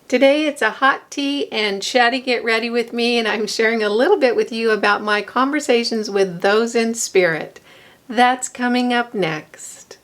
Today it's a hot tea and chatty get ready with me, and I'm sharing a little bit with you about my conversations with those in spirit. That's coming up next.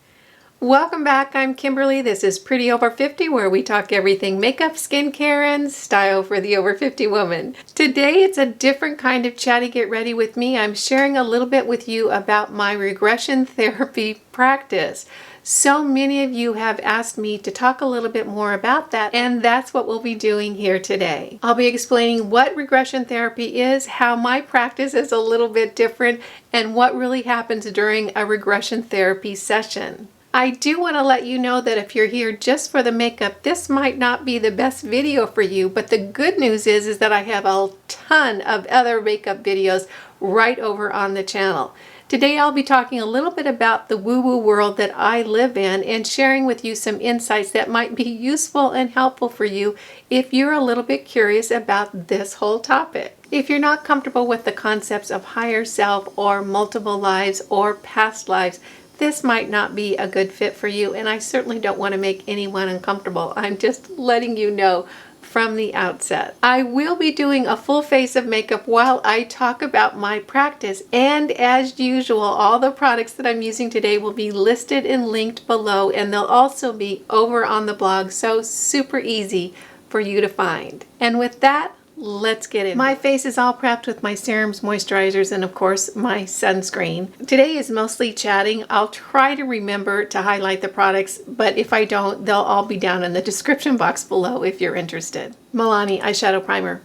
Welcome back, I'm Kimberly. This is Pretty Over 50, where we talk everything makeup, skincare, and style for the over 50 woman. Today it's a different kind of chatty get ready with me. I'm sharing a little bit with you about my regression therapy practice. So many of you have asked me to talk a little bit more about that, and that's what we'll be doing here today. I'll be explaining what regression therapy is, how my practice is a little bit different, and what really happens during a regression therapy session. I do want to let you know that if you're here just for the makeup, this might not be the best video for you, but the good news is that I have a ton of other makeup videos right over on the channel. Today I'll be talking a little bit about the woo-woo world that I live in and sharing with you some insights that might be useful and helpful for you if you're a little bit curious about this whole topic. If you're not comfortable with the concepts of higher self or multiple lives or past lives, this might not be a good fit for you, and I certainly don't want to make anyone uncomfortable. I'm just letting you know from the outset. I will be doing a full face of makeup while I talk about my practice, and as usual, all the products that I'm using today will be listed and linked below, and they'll also be over on the blog, so super easy for you to find. And with that, let's get in. My face is all prepped with my serums, moisturizers, and of course my sunscreen. Today is mostly chatting. I'll try to remember to highlight the products, but if I don't, they'll all be down in the description box below if you're interested. Milani Eyeshadow Primer.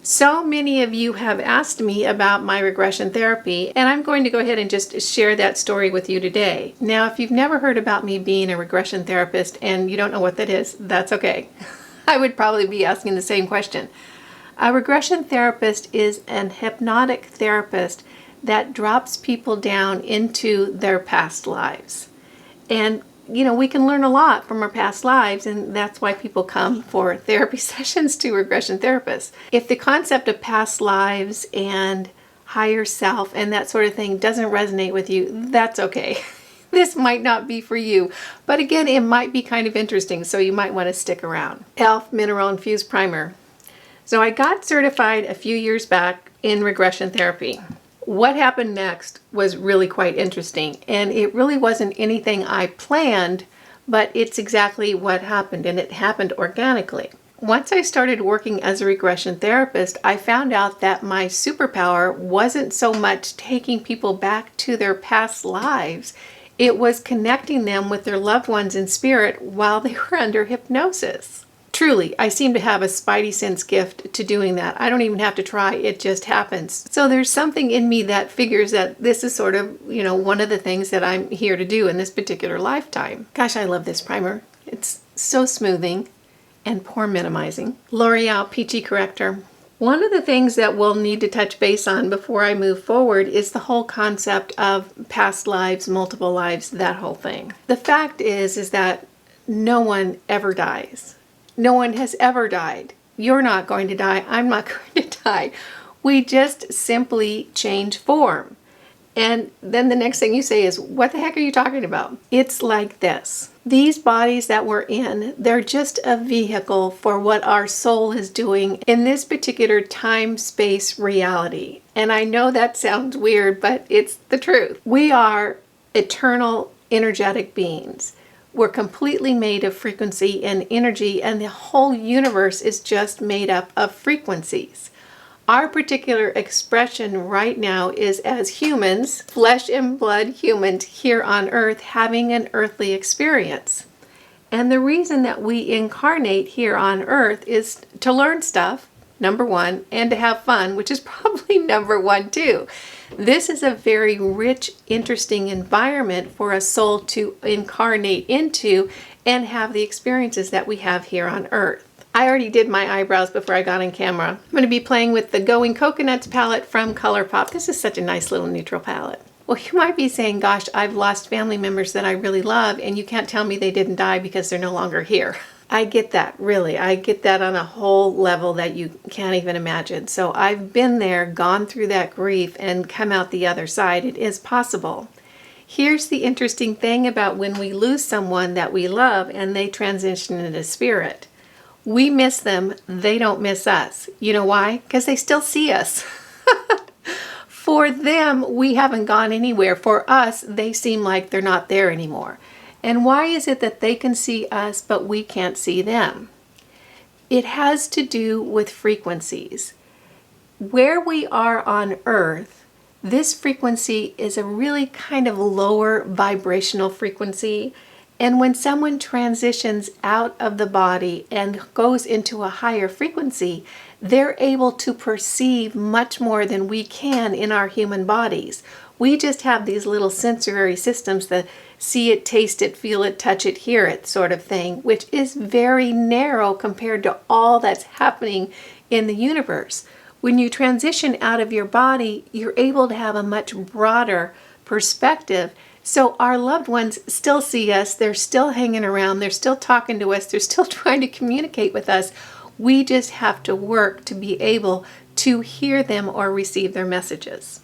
So many of you have asked me about my regression therapy, and I'm going to go ahead and just share that story with you today. Now, if you've never heard about me being a regression therapist and you don't know what that is, that's okay. I would probably be asking the same question. A regression therapist is an hypnotic therapist that drops people down into their past lives. And, you know, we can learn a lot from our past lives, and that's why people come for therapy sessions to regression therapists. If the concept of past lives and higher self and that sort of thing doesn't resonate with you, that's okay. This might not be for you, but again, it might be kind of interesting, so you might want to stick around. e.l.f. Mineral Infused Primer. So I got certified a few years back in regression therapy. What happened next was really quite interesting, and it really wasn't anything I planned, but it's exactly what happened, and it happened organically. Once I started working as a regression therapist, I found out that my superpower wasn't so much taking people back to their past lives, it was connecting them with their loved ones in spirit while they were under hypnosis. Truly, I seem to have a spidey sense gift to doing that. I don't even have to try, it just happens. So there's something in me that figures that this is sort of, you know, one of the things that I'm here to do in this particular lifetime. Gosh, I love this primer. It's so smoothing and pore minimizing. L'Oreal Peachy Corrector. One of the things that we'll need to touch base on before I move forward is the whole concept of past lives, multiple lives, that whole thing. The fact is that no one ever dies. No one has ever died. You're not going to die. I'm not going to die. We just simply change form. And then the next thing you say is, what the heck are you talking about? It's like this. These bodies that we're in, they're just a vehicle for what our soul is doing in this particular time-space reality. And I know that sounds weird, but it's the truth. We are eternal, energetic beings. We're completely made of frequency and energy, and the whole universe is just made up of frequencies. Our particular expression right now is as humans, flesh and blood humans here on earth, having an earthly experience. And the reason that we incarnate here on earth is to learn stuff, number one, and to have fun, which is probably number one too. This is a very rich, interesting environment for a soul to incarnate into and have the experiences that we have here on earth. I already did my eyebrows before I got on camera. I'm going to be playing with the Going Coconuts palette from ColourPop. This is such a nice little neutral palette. Well, you might be saying, gosh, I've lost family members that I really love, and you can't tell me they didn't die because they're no longer here. I get that, really. I get that on a whole level that you can't even imagine. So I've been there, gone through that grief, and come out the other side. It is possible. Here's the interesting thing about when we lose someone that we love and they transition into spirit. We miss them, they don't miss us. You know why? Because they still see us. For them, we haven't gone anywhere. For us, they seem like they're not there anymore. And why is it that they can see us, but we can't see them? It has to do with frequencies. Where we are on Earth, this frequency is a really kind of lower vibrational frequency. And when someone transitions out of the body and goes into a higher frequency, they're able to perceive much more than we can in our human bodies. We just have these little sensory systems that see it, taste it, feel it, touch it, hear it sort of thing, which is very narrow compared to all that's happening in the universe. When you transition out of your body, you're able to have a much broader perspective. So our loved ones still see us, they're still hanging around, they're still talking to us, they're still trying to communicate with us. We just have to work to be able to hear them or receive their messages.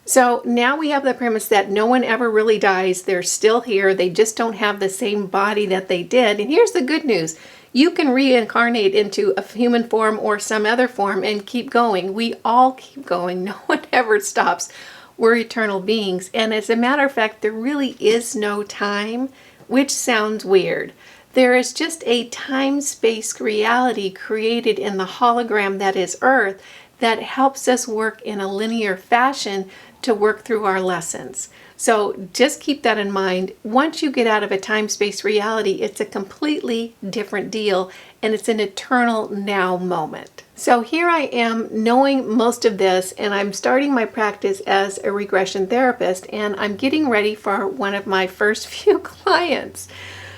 So now we have the premise that no one ever really dies. They're still here. They just don't have the same body that they did. And here's the good news. You can reincarnate into a human form or some other form and keep going. We all keep going. No one ever stops. We're eternal beings. And as a matter of fact, there really is no time, which sounds weird. There is just a time-space reality created in the hologram that is Earth that helps us work in a linear fashion to work through our lessons. So just keep that in mind. Once you get out of a time-space reality, it's a completely different deal, and it's an eternal now moment. So here I am knowing most of this, and I'm starting my practice as a regression therapist, and I'm getting ready for one of my first few clients.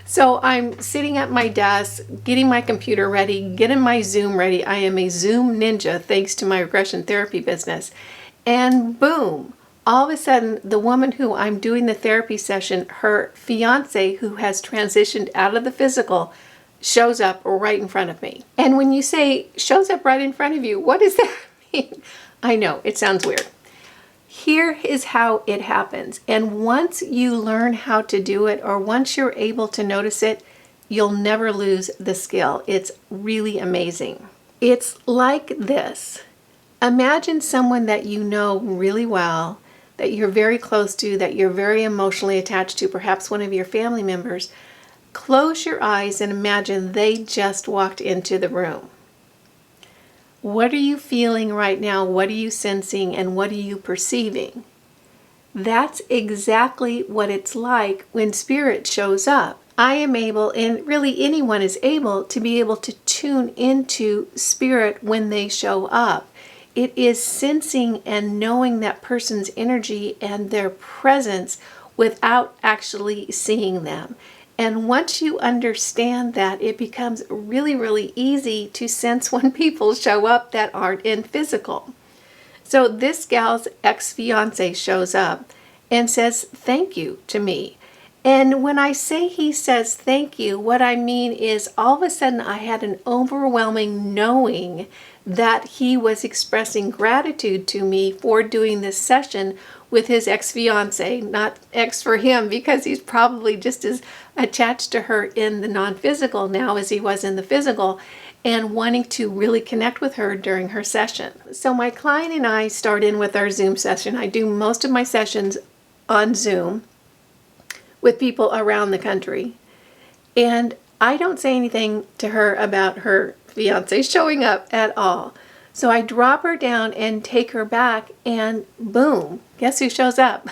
So I'm sitting at my desk, getting my computer ready, getting my Zoom ready. I am a Zoom ninja thanks to my regression therapy business. And boom, all of a sudden, the woman who I'm doing the therapy session, her fiance who has transitioned out of the physical, shows up right in front of me. And when you say shows up right in front of you, what does that mean? I know, it sounds weird. Here is how it happens. And once you learn how to do it, or once you're able to notice it, you'll never lose the skill. It's really amazing. It's like this. Imagine someone that you know really well, that you're very close to, that you're very emotionally attached to, perhaps one of your family members. Close your eyes and imagine they just walked into the room. What are you feeling right now? What are you sensing? And what are you perceiving? That's exactly what it's like when spirit shows up. I am able, and really anyone is able, to be able to tune into spirit when they show up. It is sensing and knowing that person's energy and their presence without actually seeing them. And once you understand that, it becomes really, really easy to sense when people show up that aren't in physical. So this gal's ex-fiance shows up and says thank you to me. And when I say he says thank you, what I mean is all of a sudden I had an overwhelming knowing that he was expressing gratitude to me for doing this session with his ex-fiance, not ex for him, because he's probably just as attached to her in the non-physical now as he was in the physical, and wanting to really connect with her during her session. So my client and I start in with our Zoom session. I do most of my sessions on Zoom with people around the country. And I don't say anything to her about her fiance showing up at all. So I drop her down and take her back, and boom, guess who shows up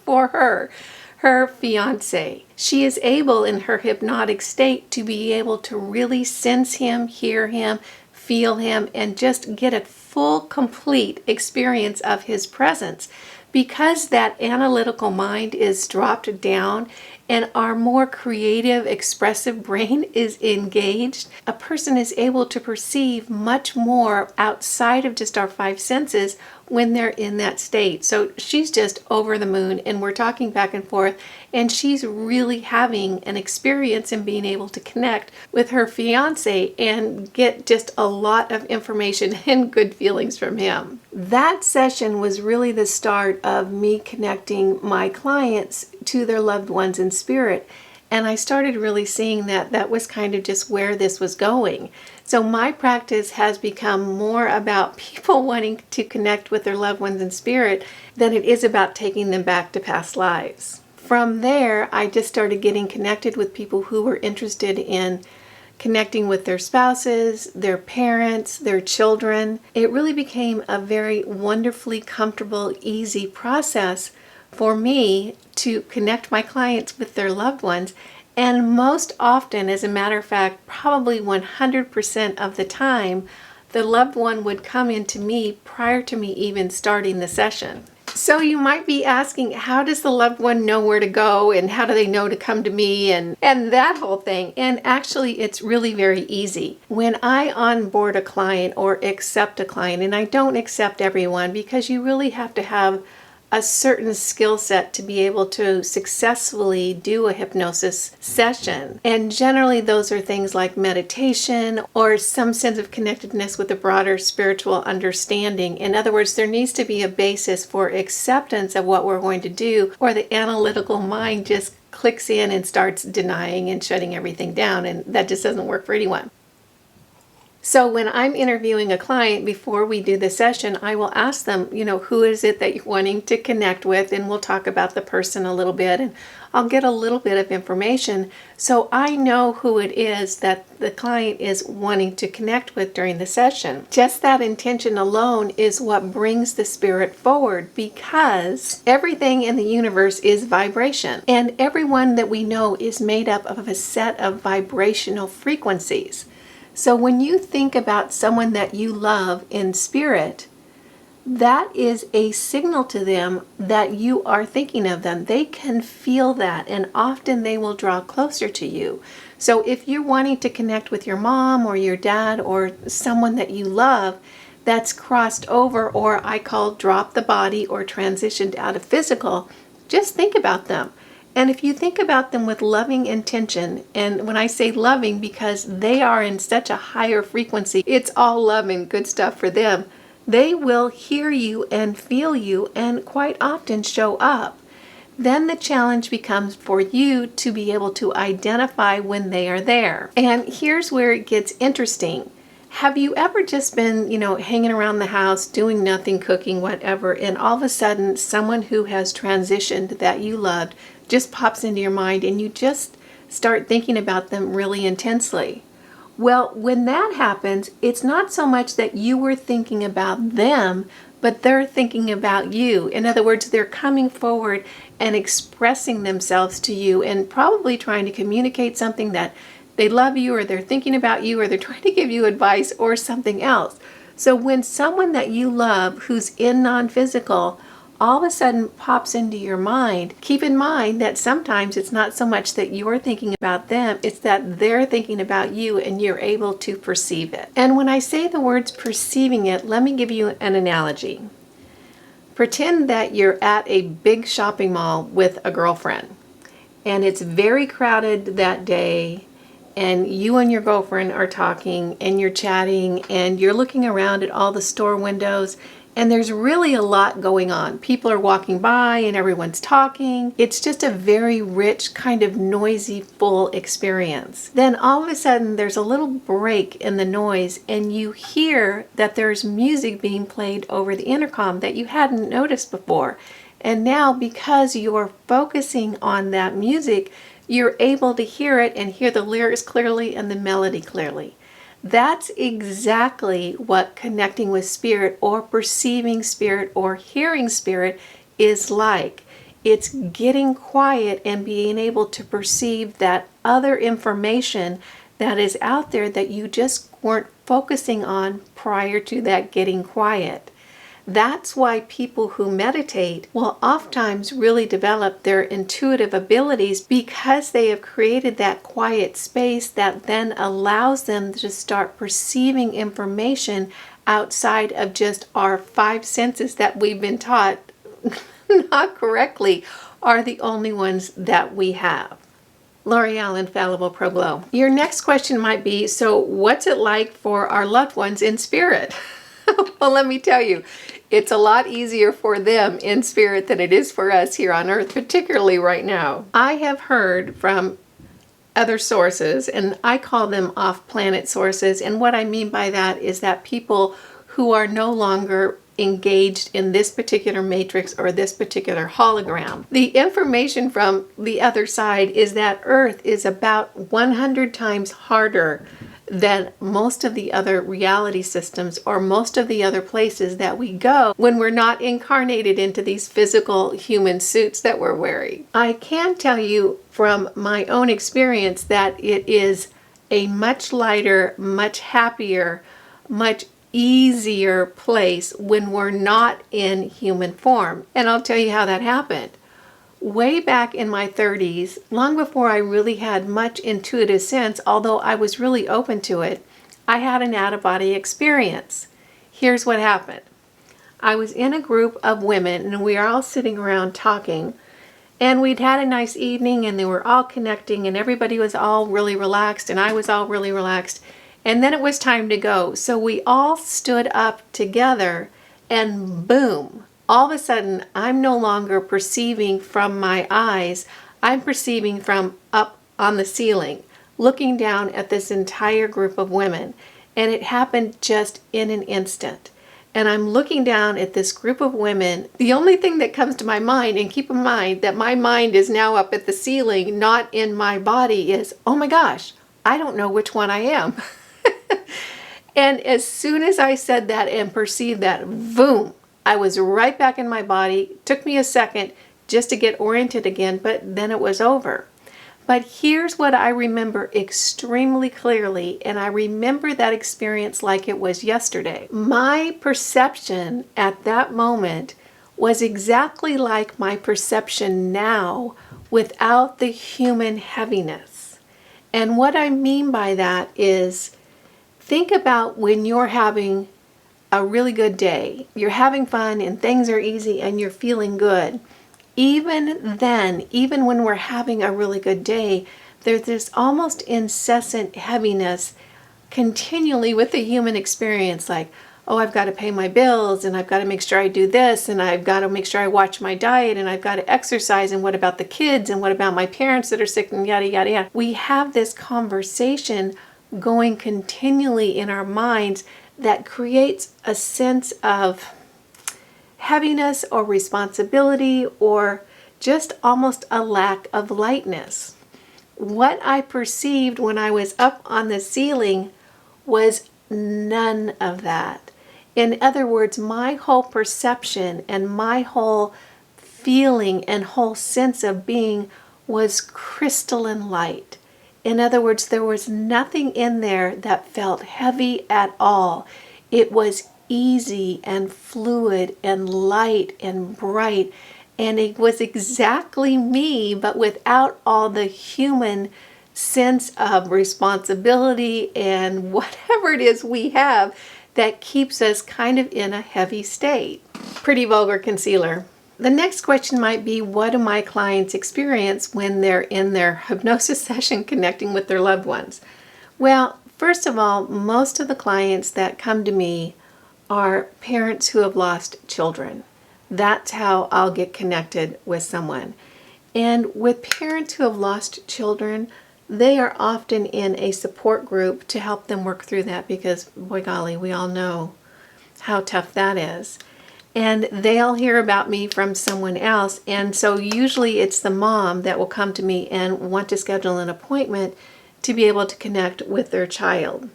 for her? Her fiance. She is able in her hypnotic state to be able to really sense him, hear him, feel him, and just get a full, complete experience of his presence. Because that analytical mind is dropped down and our more creative, expressive brain is engaged, a person is able to perceive much more outside of just our five senses when they're in that state. So she's just over the moon, and we're talking back and forth, and she's really having an experience in being able to connect with her fiance and get just a lot of information and good feelings from him. That session was really the start of me connecting my clients to their loved ones in spirit. And I started really seeing that that was kind of just where this was going. So my practice has become more about people wanting to connect with their loved ones in spirit than it is about taking them back to past lives. From there, I just started getting connected with people who were interested in connecting with their spouses, their parents, their children. It really became a very wonderfully comfortable, easy process for me to connect my clients with their loved ones. And most often, as a matter of fact, probably 100% of the time, the loved one would come into me prior to me even starting the session. So you might be asking, how does the loved one know where to go, and how do they know to come to me, and that whole thing? And actually, it's really very easy. When I onboard a client or accept a client, and I don't accept everyone because you really have to have a certain skill set to be able to successfully do a hypnosis session. And generally those are things like meditation or some sense of connectedness with a broader spiritual understanding. In other words, there needs to be a basis for acceptance of what we're going to do, or the analytical mind just clicks in and starts denying and shutting everything down, and that just doesn't work for anyone. So when I'm interviewing a client before we do the session, I will ask them, who is it that you're wanting to connect with? And we'll talk about the person a little bit, and I'll get a little bit of information so I know who it is that the client is wanting to connect with during the session. Just that intention alone is what brings the spirit forward, because everything in the universe is vibration, and everyone that we know is made up of a set of vibrational frequencies. So when you think about someone that you love in spirit, that is a signal to them that you are thinking of them. They can feel that, and often they will draw closer to you. So if you're wanting to connect with your mom or your dad or someone that you love that's crossed over, or I call drop the body or transitioned out of physical, just think about them. And if you think about them with loving intention, and when I say loving, because they are in such a higher frequency, it's all love and good stuff for them, they will hear you and feel you and quite often show up. Then the challenge becomes for you to be able to identify when they are there. And here's where it gets interesting. Have you ever just been, hanging around the house, doing nothing, cooking, whatever, and all of a sudden someone who has transitioned that you loved just pops into your mind and you just start thinking about them really intensely? Well, when that happens, it's not so much that you were thinking about them, but they're thinking about you. In other words, they're coming forward and expressing themselves to you and probably trying to communicate something, that they love you, or they're thinking about you, or they're trying to give you advice or something else. So when someone that you love who's in non-physical all of a sudden pops into your mind, keep in mind that sometimes it's not so much that you're thinking about them, it's that they're thinking about you and you're able to perceive it. And when I say the words perceiving it, let me give you an analogy. Pretend that you're at a big shopping mall with a girlfriend, and it's very crowded that day, and you and your girlfriend are talking and you're chatting and you're looking around at all the store windows, and there's really a lot going on. People are walking by and everyone's talking. It's just a very rich, kind of noisy, full experience. Then all of a sudden there's a little break in the noise, and you hear that there's music being played over the intercom that you hadn't noticed before. And now, because you're focusing on that music, you're able to hear it and hear the lyrics clearly and the melody clearly. That's exactly what connecting with spirit or perceiving spirit or hearing spirit is like. It's getting quiet and being able to perceive that other information that is out there that you just weren't focusing on prior to that getting quiet. That's why people who meditate will oftentimes really develop their intuitive abilities, because they have created that quiet space that then allows them to start perceiving information outside of just our five senses that we've been taught, not correctly, are the only ones that we have. L'Oreal Infallible Pro Glow. Your next question might be, so what's it like for our loved ones in spirit? Well, let me tell you, it's a lot easier for them in spirit than it is for us here on earth, particularly right now. I have heard from other sources, and I call them off-planet sources. And what I mean by that is that people who are no longer engaged in this particular matrix or this particular hologram. The information from the other side is that Earth is about 100 times harder than most of the other reality systems or most of the other places that we go when we're not incarnated into these physical human suits that we're wearing. I can tell you from my own experience that it is a much lighter, much happier, much easier place when we're not in human form. And I'll tell you how that happened. Way back in my 30s, long before I really had much intuitive sense, although I was really open to it, I had an out-of-body experience. Here's what happened. I was in a group of women and we were all sitting around talking, and we'd had a nice evening and they were all connecting and everybody was all really relaxed and I was all really relaxed. And then it was time to go. So we all stood up together and boom, all of a sudden I'm no longer perceiving from my eyes, I'm perceiving from up on the ceiling, looking down at this entire group of women. And it happened just in an instant. And I'm looking down at this group of women. The only thing that comes to my mind, and keep in mind that my mind is now up at the ceiling, not in my body, is, oh my gosh, I don't know which one I am. And as soon as I said that and perceived that, boom, I was right back in my body. It took me a second just to get oriented again, but then it was over. But here's what I remember extremely clearly, and I remember that experience like it was yesterday. My perception at that moment was exactly like my perception now without the human heaviness. And what I mean by that is, think about when you're having a really good day. You're having fun and things are easy and you're feeling good. Even then, even when we're having a really good day, there's this almost incessant heaviness continually with the human experience, like, oh, I've got to pay my bills and I've got to make sure I do this and I've got to make sure I watch my diet and I've got to exercise, and what about the kids and what about my parents that are sick and yada, yada, yada. We have this conversation going continually in our minds that creates a sense of heaviness or responsibility or just almost a lack of lightness. What I perceived when I was up on the ceiling was none of that. In other words, my whole perception and my whole feeling and whole sense of being was crystalline light. In other words, there was nothing in there that felt heavy at all. It was easy and fluid and light and bright, and it was exactly me, but without all the human sense of responsibility and whatever it is we have that keeps us kind of in a heavy state. Pretty vulgar concealer. The next question might be, what do my clients experience when they're in their hypnosis session connecting with their loved ones? Well, first of all, most of the clients that come to me are parents who have lost children. That's how I'll get connected with someone. And with parents who have lost children, they are often in a support group to help them work through that, because, boy golly, we all know how tough that is. And they'll hear about me from someone else, and so usually it's the mom that will come to me and want to schedule an appointment to be able to connect with their child.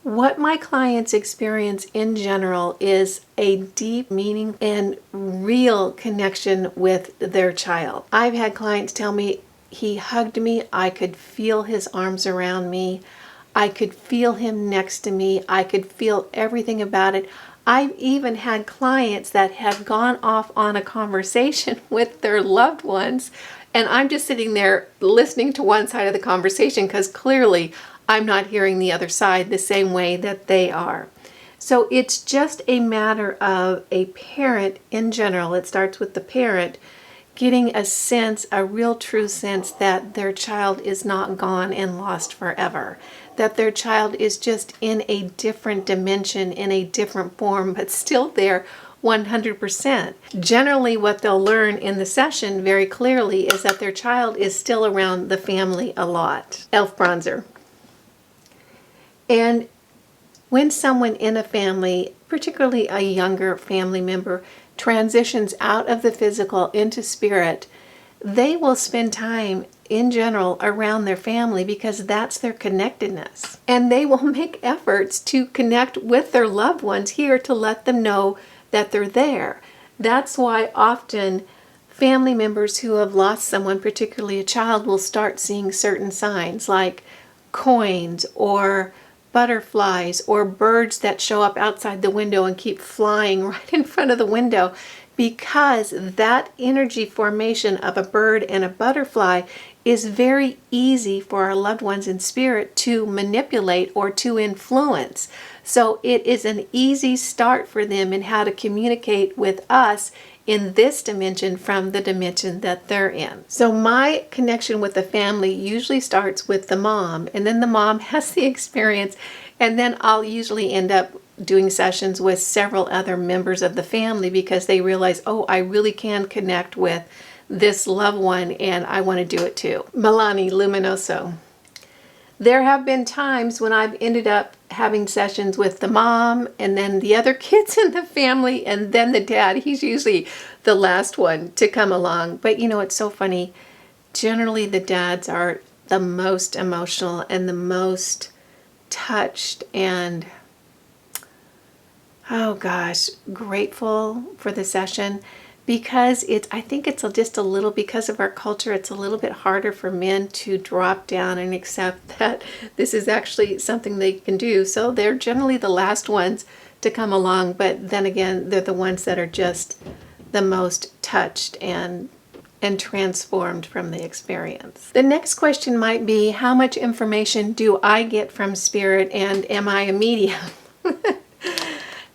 What my clients experience in general is a deep meaning and real connection with their child. I've had clients tell me, he hugged me, I could feel his arms around me, I could feel him next to me, I could feel everything about it. I've even had clients that have gone off on a conversation with their loved ones, and I'm just sitting there listening to one side of the conversation because clearly I'm not hearing the other side the same way that they are. So it's just a matter of a parent in general. It starts with the parent getting a sense, a real true sense, that their child is not gone and lost forever. That their child is just in a different dimension, in a different form, but still there 100%. Generally, what they'll learn in the session very clearly is that their child is still around the family a lot. Elf bronzer. And when someone in a family, particularly a younger family member, transitions out of the physical into spirit, they will spend time in general around their family because that's their connectedness. And they will make efforts to connect with their loved ones here to let them know that they're there. That's why often family members who have lost someone, particularly a child, will start seeing certain signs like coins or butterflies or birds that show up outside the window and keep flying right in front of the window, because that energy formation of a bird and a butterfly is very easy for our loved ones in spirit to manipulate or to influence. So it is an easy start for them in how to communicate with us in this dimension from the dimension that they're in. So my connection with the family usually starts with the mom, and then the mom has the experience, and then I'll usually end up doing sessions with several other members of the family because they realize, oh, I really can connect with this loved one and I want to do it too. Milani Luminoso. There have been times when I've ended up having sessions with the mom and then the other kids in the family and then the dad. He's usually the last one to come along. But you know, it's so funny. Generally, the dads are the most emotional and the most touched and, oh gosh, grateful for the session. Because I think it's just a little, because of our culture, it's a little bit harder for men to drop down and accept that this is actually something they can do. So they're generally the last ones to come along, but then again, they're the ones that are just the most touched and transformed from the experience. The next question might be, how much information do I get from spirit and am I a medium?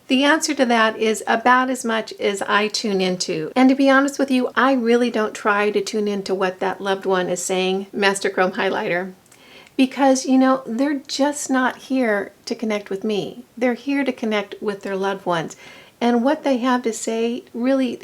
The answer to that is about as much as I tune into. And to be honest with you, I really don't try to tune into what that loved one is saying, Master Chrome Highlighter, because, you know, they're just not here to connect with me. They're here to connect with their loved ones. And what they have to say really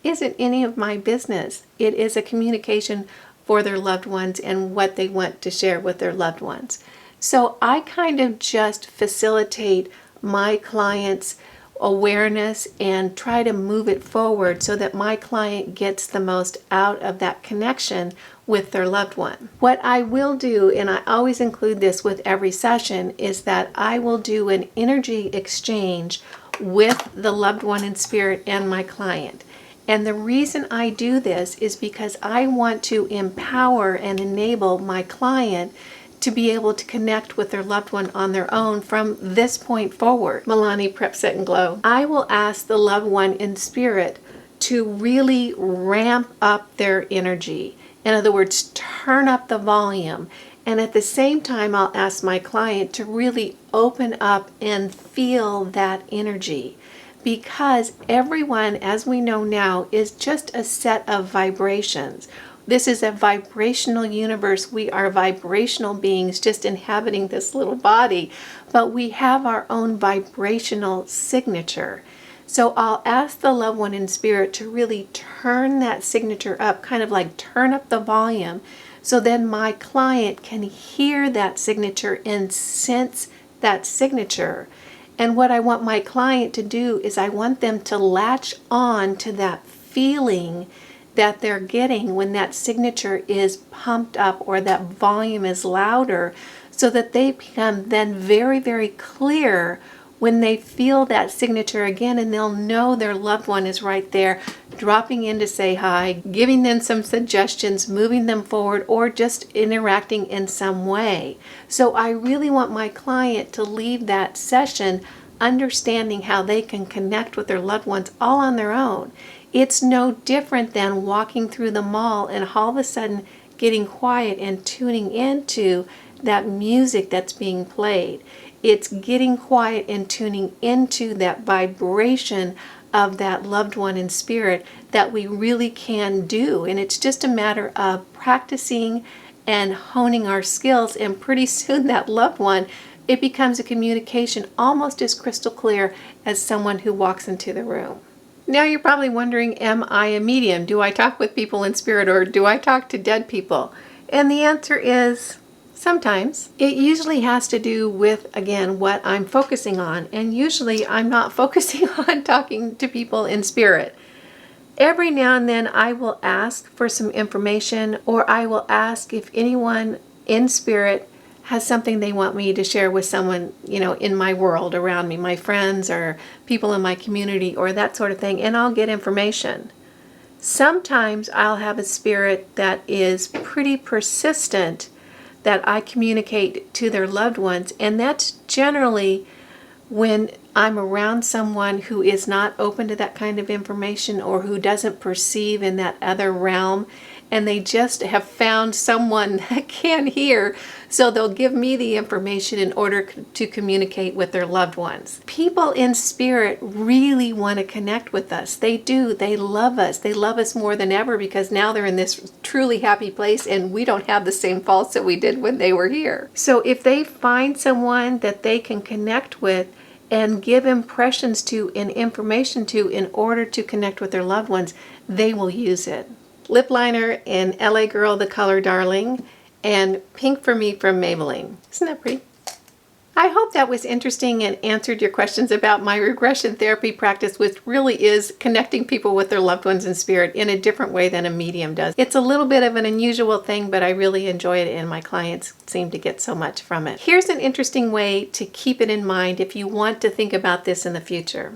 isn't any of my business. It is a communication for their loved ones and what they want to share with their loved ones. So I kind of just facilitate my client's awareness and try to move it forward so that my client gets the most out of that connection with their loved one. What I will do, and I always include this with every session, is that I will do an energy exchange with the loved one in spirit and my client. And the reason I do this is because I want to empower and enable my client to be able to connect with their loved one on their own from this point forward. Milani Prep Set and Glow. I will ask the loved one in spirit to really ramp up their energy. In other words, turn up the volume. And at the same time, I'll ask my client to really open up and feel that energy. Because everyone, as we know now, is just a set of vibrations. This is a vibrational universe. We are vibrational beings just inhabiting this little body, but we have our own vibrational signature. So I'll ask the loved one in spirit to really turn that signature up, kind of like turn up the volume, so then my client can hear that signature and sense that signature. And what I want my client to do is I want them to latch on to that feeling that they're getting when that signature is pumped up or that volume is louder, so that they become then very, very clear when they feel that signature again, and they'll know their loved one is right there, dropping in to say hi, giving them some suggestions, moving them forward, or just interacting in some way. So I really want my client to leave that session understanding how they can connect with their loved ones all on their own. It's no different than walking through the mall and all of a sudden getting quiet and tuning into that music that's being played. It's getting quiet and tuning into that vibration of that loved one in spirit that we really can do. And it's just a matter of practicing and honing our skills, and pretty soon that loved one it becomes a communication almost as crystal clear as someone who walks into the room. Now you're probably wondering, am I a medium? Do I talk with people in spirit, or do I talk to dead people? And the answer is sometimes. It usually has to do with, again, what I'm focusing on. And usually I'm not focusing on talking to people in spirit. Every now and then I will ask for some information, or I will ask if anyone in spirit has something they want me to share with someone, in my world around me, my friends or people in my community or that sort of thing, and I'll get information. Sometimes I'll have a spirit that is pretty persistent that I communicate to their loved ones, and that's generally when I'm around someone who is not open to that kind of information, or who doesn't perceive in that other realm, and they just have found someone that can hear, so they'll give me the information in order to communicate with their loved ones. People in spirit really want to connect with us. They do. They love us. They love us more than ever, because now they're in this truly happy place and we don't have the same faults that we did when they were here. So if they find someone that they can connect with and give impressions to and information to in order to connect with their loved ones, they will use it. Lipliner in LA Girl, the color Darling, and Pink for Me from Maybelline. Isn't that pretty? I hope that was interesting and answered your questions about my regression therapy practice, which really is connecting people with their loved ones in spirit in a different way than a medium does. It's a little bit of an unusual thing, but I really enjoy it, and my clients seem to get so much from it. Here's an interesting way to keep it in mind if you want to think about this in the future.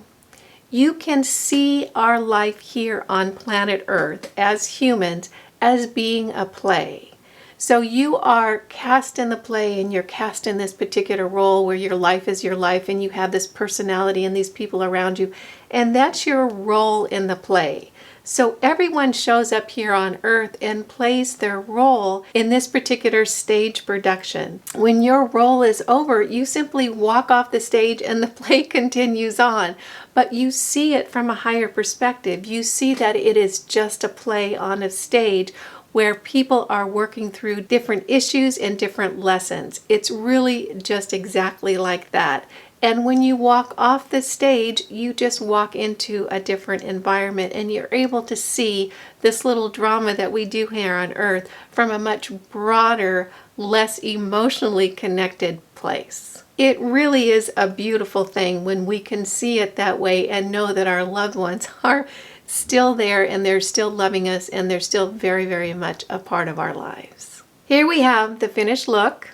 You can see our life here on planet Earth as humans as being a play. So you are cast in the play, and you're cast in this particular role where your life is your life, and you have this personality and these people around you, and that's your role in the play. So everyone shows up here on Earth and plays their role in this particular stage production. When your role is over, you simply walk off the stage and the play continues on. But you see it from a higher perspective. You see that it is just a play on a stage where people are working through different issues and different lessons. It's really just exactly like that. And when you walk off the stage, you just walk into a different environment, and you're able to see this little drama that we do here on Earth from a much broader, less emotionally connected place. It really is a beautiful thing when we can see it that way and know that our loved ones are still there, and they're still loving us, and they're still very, very much a part of our lives. Here we have the finished look.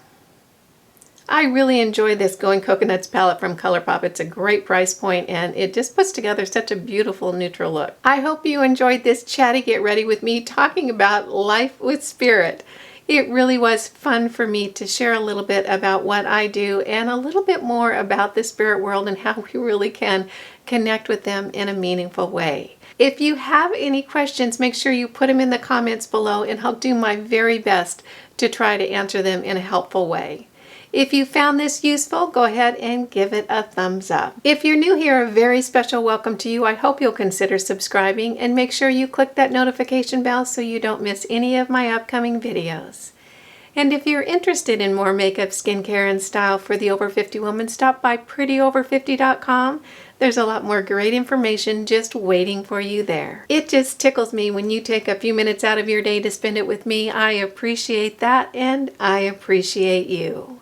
I really enjoy this Going Coconuts palette from ColourPop. It's a great price point, and it just puts together such a beautiful neutral look. I hope you enjoyed this Chatty Get Ready with me talking about life with spirit. It really was fun for me to share a little bit about what I do, and a little bit more about the spirit world and how we really can connect with them in a meaningful way. If you have any questions, make sure you put them in the comments below, and I'll do my very best to try to answer them in a helpful way. If you found this useful, go ahead and give it a thumbs up. If you're new here, a very special welcome to you. I hope you'll consider subscribing, and make sure you click that notification bell so you don't miss any of my upcoming videos. And if you're interested in more makeup, skincare, and style for the Over 50 woman, stop by prettyover50.com. There's a lot more great information just waiting for you there. It just tickles me when you take a few minutes out of your day to spend it with me. I appreciate that, and I appreciate you.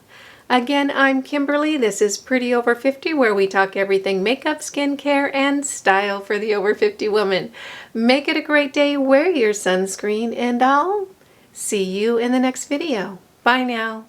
Again, I'm Kimberly. This is Pretty Over 50, where we talk everything makeup, skincare, and style for the Over 50 woman. Make it a great day, wear your sunscreen, and I'll see you in the next video. Bye now.